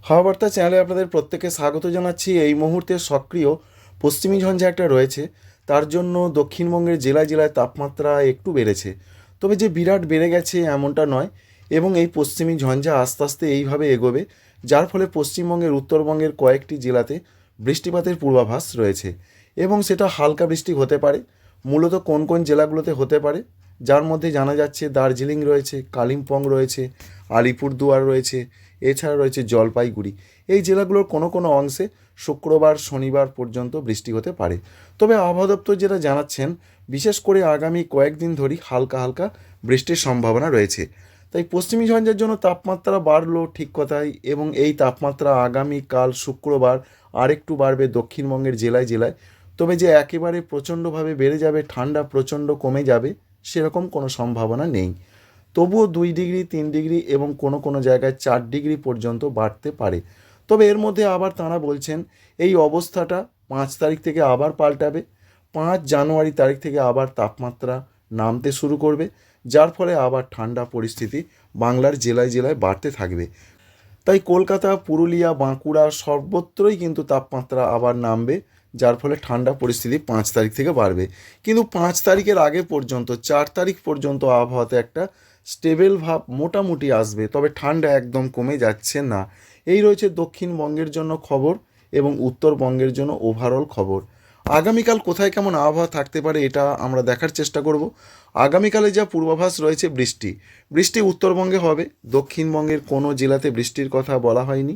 হাওয়া বার্তা চ্যানেলে আপনাদের প্রত্যেককে স্বাগত জানাচ্ছি। এই মুহূর্তে সক্রিয় পশ্চিমী ঝঞ্ঝা একটা রয়েছে, তার জন্য দক্ষিণবঙ্গের জেলায় জেলায় তাপমাত্রা একটু বেড়েছে। তবে যে বিরাট বেড়ে গেছে এমনটা নয়, এবং এই পশ্চিমী ঝঞ্ঝা আস্তে আস্তে এইভাবে এগোবে, যার ফলে পশ্চিমবঙ্গের উত্তরবঙ্গের কয়েকটি জেলাতে বৃষ্টিপাতের পূর্বাভাস রয়েছে, এবং সেটা হালকা বৃষ্টি হতে পারে। মূলত কোন কোন জেলাগুলোতে হতে পারে, যার মধ্যে জানা যাচ্ছে দার্জিলিং রয়েছে, কালিম্পং রয়েছে, আলিপুরদুয়ার রয়েছে, এছাড়া রয়েছে জলপাইগুড়ি। এই জেলাগুলোর কোনো কোনো অংশে শুক্রবার শনিবার পর্যন্ত বৃষ্টি হতে পারে। তবে আবহাওয়া দপ্তর যেটা জানাচ্ছেন, বিশেষ করে আগামী কয়েকদিন ধরেই হালকা হালকা বৃষ্টির সম্ভাবনা রয়েছে। তাই পশ্চিমী ঝঞ্ঝার জন্য তাপমাত্রা বাড়লো ঠিক কথাই, এবং এই তাপমাত্রা আগামীকাল শুক্রবার আরেকটু বাড়বে দক্ষিণবঙ্গের জেলায় জেলায়। তবে যে একেবারে প্রচণ্ডভাবে বেড়ে যাবে, ঠান্ডা প্রচণ্ড কমে যাবে, সেরকম কোনো সম্ভাবনা নেই। তবুও 2 ডিগ্রি 3 ডিগ্রি এবং কোনো কোনো জায়গায় 4 ডিগ্রি পর্যন্ত বাড়তে পারে। তবে এর মধ্যে আবার তাঁরা বলছেন এই অবস্থাটা 5 তারিখ থেকে আবার পাল্টাবে। 5 জানুয়ারি তারিখ থেকে আবার তাপমাত্রা নামতে শুরু করবে, যার ফলে আবার ঠান্ডা পরিস্থিতি বাংলার জেলায় জেলায় বাড়তে থাকবে। তাই কলকাতা, পুরুলিয়া, বাঁকুড়া সর্বত্রই কিন্তু তাপমাত্রা আবার নামবে, যার ফলে ঠান্ডা পরিস্থিতি 5 তারিখ থেকে বাড়বে। কিন্তু 5 তারিখের আগে পর্যন্ত 4 তারিখ পর্যন্ত আবহাওয়াতে একটা স্টেবল ভাব মোটামুটি আসবে, তবে ঠান্ডা একদম কমে যাচ্ছে না। এই রয়েছে দক্ষিণবঙ্গের জন্য খবর, এবং উত্তরবঙ্গের জন্য ওভারঅল খবর। আগামীকাল কোথায় কেমন আবহাওয়া থাকতে পারে এটা আমরা দেখার চেষ্টা করব। আগামীকালে যা পূর্বাভাস রয়েছে, বৃষ্টি বৃষ্টি উত্তরবঙ্গে হবে, দক্ষিণবঙ্গের কোনো জেলাতে বৃষ্টির কথা বলা হয়নি।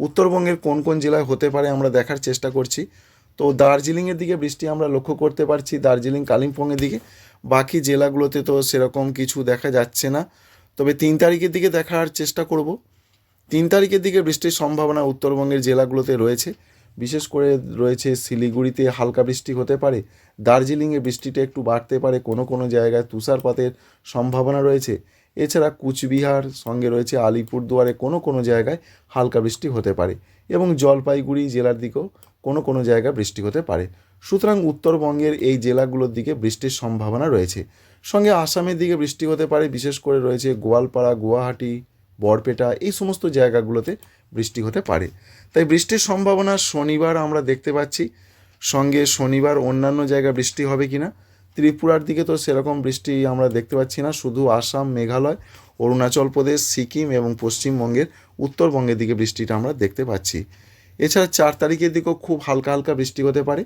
উত্তরবঙ্গের কোন কোন জেলায় হতে পারে আমরা দেখার চেষ্টা করছি। তো দার্জিলিংয়ের দিকে বৃষ্টি আমরা লক্ষ্য করতে পারছি, দার্জিলিং কালিম্পংয়ের দিকে। বাকি জেলাগুলোতে তো সেরকম কিছু দেখা যাচ্ছে না। তবে 3 তারিখের দিকে দেখার চেষ্টা করব। 3 তারিখের দিকে বৃষ্টির সম্ভাবনা উত্তরবঙ্গের জেলাগুলোতে রয়েছে। বিশেষ করে রয়েছে শিলিগুড়িতে হালকা বৃষ্টি হতে পারে, দার্জিলিংয়ে বৃষ্টিটা একটু বাড়তে পারে, কোনো কোনো জায়গায় তুষারপাতের সম্ভাবনা রয়েছে। এছাড়া কুচবিহার সঙ্গে রয়েছে আলিপুরদুয়ারে কোনো কোনো জায়গায় হালকা বৃষ্টি হতে পারে, এবং জলপাইগুড়ি জেলার দিকেও কোনো কোনো জায়গায় বৃষ্টি হতে পারে। সুতরাং উত্তরবঙ্গের এই জেলাগুলোর দিকে বৃষ্টির সম্ভাবনা রয়েছে। সঙ্গে আসামের দিকে বৃষ্টি হতে পারে, বিশেষ করে রয়েছে গোয়ালপাড়া, গুয়াহাটি, বরপেটা, এই সমস্ত জায়গাগুলোতে বৃষ্টি হতে পারে। তাই বৃষ্টির সম্ভাবনা শনিবার আমরা দেখতে পাচ্ছি। সঙ্গে শনিবার অন্যান্য জায়গায় বৃষ্টি হবে কি না, ত্রিপুরার দিকে তো সেরকম বৃষ্টি আমরা দেখতে পাচ্ছি না, শুধু আসাম, মেঘালয়, অরুণাচল প্রদেশ, সিকিম এবং পশ্চিমবঙ্গের উত্তরবঙ্গের দিকে বৃষ্টিটা আমরা দেখতে পাচ্ছি। এছাড়া 4 তারিখের দিকেও খুব হালকা হালকা বৃষ্টি হতে পারে।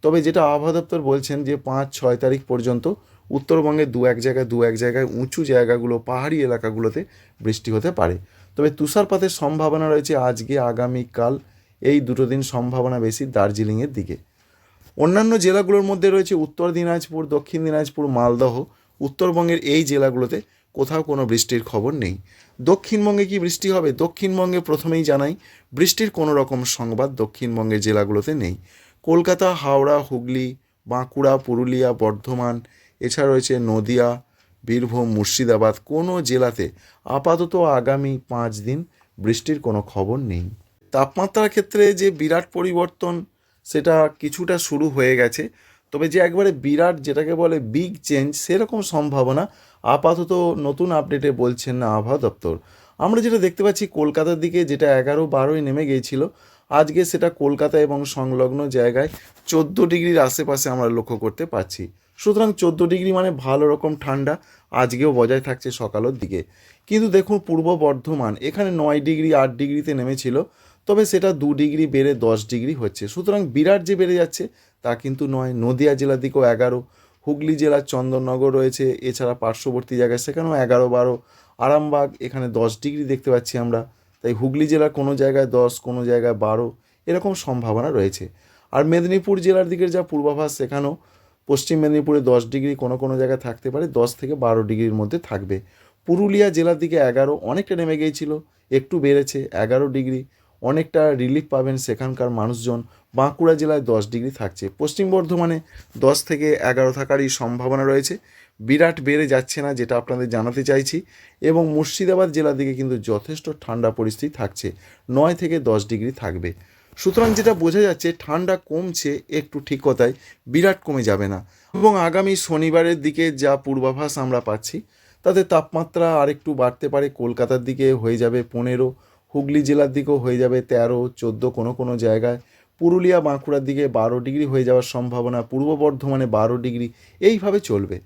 তবে যেটা আবহাওয়া দপ্তর বলছেন যে 5-6 তারিখ পর্যন্ত উত্তরবঙ্গের দু এক জায়গায় উঁচু জায়গাগুলো, পাহাড়ি এলাকাগুলোতে বৃষ্টি হতে পারে। তবে তুষারপাতের সম্ভাবনা রয়েছে আজকে আগামীকাল, এই দুটো দিন সম্ভাবনা বেশি দার্জিলিংয়ের দিকে। অন্যান্য জেলাগুলোর মধ্যে রয়েছে উত্তর দিনাজপুর, দক্ষিণ দিনাজপুর, মালদহ। উত্তরবঙ্গের এই জেলাগুলোতে কোথাও কোনো বৃষ্টির খবর নেই। দক্ষিণবঙ্গে কি বৃষ্টি হবে? দক্ষিণবঙ্গে প্রথমেই জানাই, বৃষ্টির কোনো রকম সংবাদ দক্ষিণবঙ্গের জেলাগুলোতে নেই। কলকাতা, হাওড়া, হুগলি, বাঁকুড়া, পুরুলিয়া, বর্ধমান, এছাড়া রয়েছে নদিয়া, বীরভূম, মুর্শিদাবাদ, কোনো জেলাতে আপাতত আগামী 5 দিন বৃষ্টির কোনো খবর নেই। তাপমাত্রার ক্ষেত্রে যে বিরাট পরিবর্তন, সেটা কিছুটা শুরু হয়ে গেছে। তবে যে একবারে বিরাট, যেটাকে বলে বিগ চেঞ্জ, সেরকম সম্ভাবনা আপাতত নতুন আপডেটে বলছেন না আবহাওয়া দপ্তর। আমরা যেটা দেখতে পাচ্ছি, কলকাতার দিকে যেটা 11-12 নেমে গিয়েছিল, আজকে সেটা কলকাতা এবং সংলগ্ন জায়গায় 14 ডিগ্রির আশেপাশে আমরা লক্ষ্য করতে পারছি। সুতরাং 14 ডিগ্রি মানে ভালো রকম ঠান্ডা আজকেও বজায় থাকছে সকালের দিকে। কিন্তু দেখুন পূর্ব বর্ধমান, এখানে 9 ডিগ্রি 8 ডিগ্রিতে নেমেছিল, তবে সেটা 2 ডিগ্রি বেড়ে 10 ডিগ্রি হচ্ছে। সুতরাং বিরাট যে বেড়ে যাচ্ছে তা কিন্তু নয়। নদিয়া জেলার দিকেও 11, হুগলি জেলার চন্দননগর রয়েছে, এছাড়া পার্শ্ববর্তী জায়গায় সেখানেও 11-12, আরামবাগ এখানে 10 ডিগ্রি দেখতে পাচ্ছি আমরা। তাই হুগলি জেলার কোনো জায়গায় 10, কোনো জায়গায় 12, এরকম সম্ভাবনা রয়েছে। আর মেদিনীপুর জেলার দিকের যা পূর্বাভাস, সেখানেও পশ্চিম মেদিনীপুরে 10 ডিগ্রি কোনো কোনো জায়গায় থাকতে পারে, 10 থেকে 12 ডিগ্রির মধ্যে থাকবে। পুরুলিয়া জেলার দিকে 11, অনেকটা নেমে গিয়েছিল, একটু বেড়েছে 11 ডিগ্রি, অনেকটা রিলিফ পাবেন সেখানকার মানুষজন। বাঁকুড়া জেলায় 10 ডিগ্রি থাকছে। পশ্চিম বর্ধমানে 10 থেকে 11 থাকারই সম্ভাবনা রয়েছে, বিরাট বেড়ে যাচ্ছে না, যেটা আপনাদের জানাতে চাইছি। এবং মুর্শিদাবাদ জেলার দিকে কিন্তু যথেষ্ট ঠান্ডা পরিস্থিতি থাকছে, 9 থেকে 10 ডিগ্রি থাকবে। সুতরাং যেটা বোঝা যাচ্ছে, ঠান্ডা কমছে একটু ঠিক কথাই, বিরাট কমে যাবে না। এবং আগামী শনিবারের দিকে যা পূর্বাভাস আমরা পাচ্ছি, তাতে তাপমাত্রা আরেকটু বাড়তে পারে। কলকাতার দিকে হয়ে যাবে 15, হুগলি জেলার দিকেও হয়ে যাবে 13-14, কোনো জায়গায় পুরুলিয়া বাঁকুড়ার দিকে 12 ডিগ্রি হয়ে যাওয়ার সম্ভাবনা, পূর্ব বর্ধমানে 12 ডিগ্রি, এইভাবে চলবে।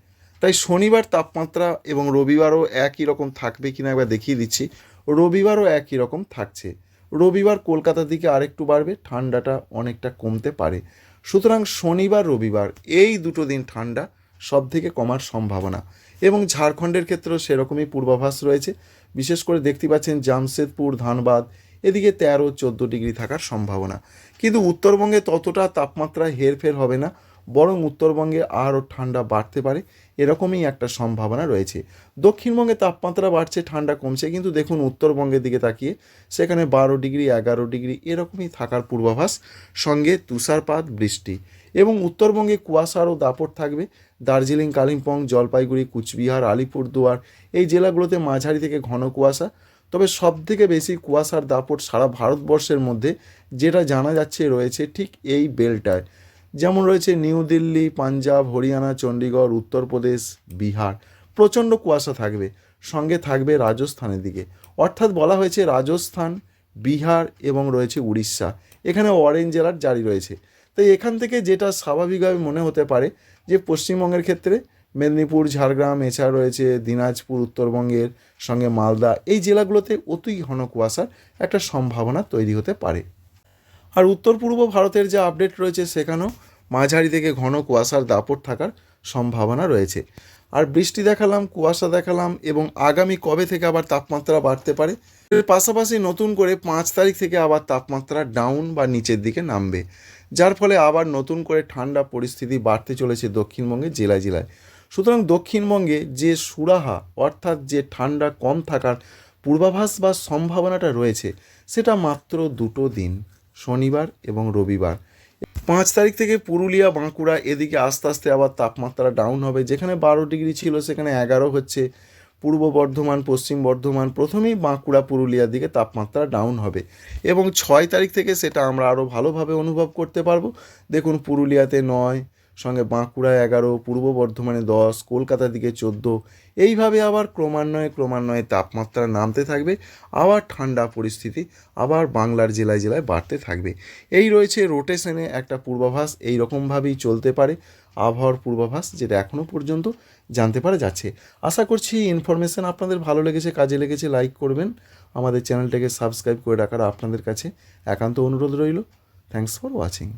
তাই শনিবার তাপমাত্রা এবং রবিবারও একই রকম থাকবে কিনা একবার দেখিয়ে দিচ্ছি। রবিবারও একই রকম থাকছে। রবিবার কলকাতার দিকে আরেকটু বাড়বে, ঠান্ডাটা অনেকটা কমতে পারে। সুতরাং শনিবার রবিবার এই দুটো দিন ঠান্ডা সব থেকে কমার সম্ভাবনা, এবং ঝাড়খণ্ডের ক্ষেত্রেও সেরকমই পূর্বাভাস রয়েছে। বিশেষ করে দেখতে পাচ্ছেন জামশেদপুর, ধানবাদ এদিকে 13-14 ডিগ্রি থাকার সম্ভাবনা। কিন্তু উত্তরবঙ্গে ততটা তাপমাত্রা হেরফের হবে না, বরং উত্তরবঙ্গে আরও ঠান্ডা বাড়তে পারে, এরকমই একটা সম্ভাবনা রয়েছে। দক্ষিণবঙ্গে তাপমাত্রা বাড়ছে, ঠান্ডা কমছে, কিন্তু দেখুন উত্তরবঙ্গের দিকে তাকিয়ে সেখানে 12 ডিগ্রি 11 ডিগ্রি এরকমই থাকার পূর্বাভাস, সঙ্গে তুষারপাত, বৃষ্টি। এবং উত্তরবঙ্গে কুয়াশারও দাপট থাকবে। দার্জিলিং, কালিম্পং, জলপাইগুড়ি, কুচবিহার, আলিপুরদুয়ার এই জেলাগুলোতে মাঝারি থেকে ঘন কুয়াশা। তবে সবথেকে বেশি কুয়াশার দাপট সারা ভারতবর্ষের মধ্যে যেটা জানা যাচ্ছে রয়েছে ঠিক এই বেলটায়, যেমন রয়েছে নিউ দিল্লি, পাঞ্জাব, হরিয়ানা, চণ্ডীগড়, উত্তরপ্রদেশ, বিহার, প্রচণ্ড কুয়াশা থাকবে। সঙ্গে থাকবে রাজস্থানের দিকে, অর্থাৎ বলা হয়েছে রাজস্থান, বিহার এবং রয়েছে উড়িষ্যা, এখানে অরেঞ্জ অ্যালার্ট জারি রয়েছে। তাই এখান থেকে যেটা স্বাভাবিকভাবে মনে হতে পারে যে পশ্চিমবঙ্গের ক্ষেত্রে মেদিনীপুর, ঝাড়গ্রাম, এছাড়া রয়েছে দিনাজপুর উত্তরবঙ্গের, সঙ্গে মালদা এই জেলাগুলোতে অতি ঘন কুয়াশার একটা সম্ভাবনা তৈরি হতে পারে। আর উত্তর পূর্ব ভারতের যে আপডেট রয়েছে সেখানেও মাঝারি থেকে ঘন কুয়াশার দাপট থাকার সম্ভাবনা রয়েছে। আর বৃষ্টি দেখালাম, কুয়াশা দেখালাম, এবং আগামী কবে থেকে আবার তাপমাত্রা বাড়তে পারে। এর পাশাপাশি নতুন করে 5 তারিখ থেকে আবার তাপমাত্রা ডাউন বা নিচের দিকে নামবে, যার ফলে আবার নতুন করে ঠান্ডা পরিস্থিতি বাড়তে চলেছে দক্ষিণবঙ্গের জেলায় জেলায়। সুতরাং দক্ষিণবঙ্গে যে সুরাহা, অর্থাৎ যে ঠান্ডা কম থাকার পূর্বাভাস বা সম্ভাবনাটা রয়েছে, সেটা মাত্র 2 দিন, শনিবার এবং রবিবার। 5 তারিখ থেকে পুরুলিয়া, বাঁকুড়া এদিকে আস্তে আস্তে আবার তাপমাত্রা ডাউন হবে। যেখানে 12 ডিগ্রি ছিল সেখানে 11 হচ্ছে। পূর্ব বর্ধমান, পশ্চিম বর্ধমান, প্রথমেই বাঁকুড়া, পুরুলিয়ার দিকে তাপমাত্রা ডাউন হবে, এবং 6 তারিখ থেকে সেটা আমরা আরও ভালোভাবে অনুভব করতে পারবো। দেখুন পুরুলিয়াতে 9, সঙ্গে বাঁকুড়ায় 11, পূর্ব বর্ধমানে 10, কলকাতার দিকে 14, এইভাবে আবার ক্রমান্বয়ে তাপমাত্রা নামতে থাকবে। আবার ঠান্ডা পরিস্থিতি আবার বাংলার জেলায় জেলায় বাড়তে থাকবে। এই রয়েছে রোটেশনে একটা পূর্বাভাস, এই রকমভাবেই চলতে পারে আবহাওয়ার পূর্বাভাস, যেটা এখনও পর্যন্ত জানতে পারা যাচ্ছে। আশা করছি ইনফরমেশান আপনাদের ভালো লেগেছে, কাজে লেগেছে। লাইক করবেন, আমাদের চ্যানেলটাকে সাবস্ক্রাইব করে রাখার আপনাদের কাছে একান্ত অনুরোধ রইল। Thanks for watching.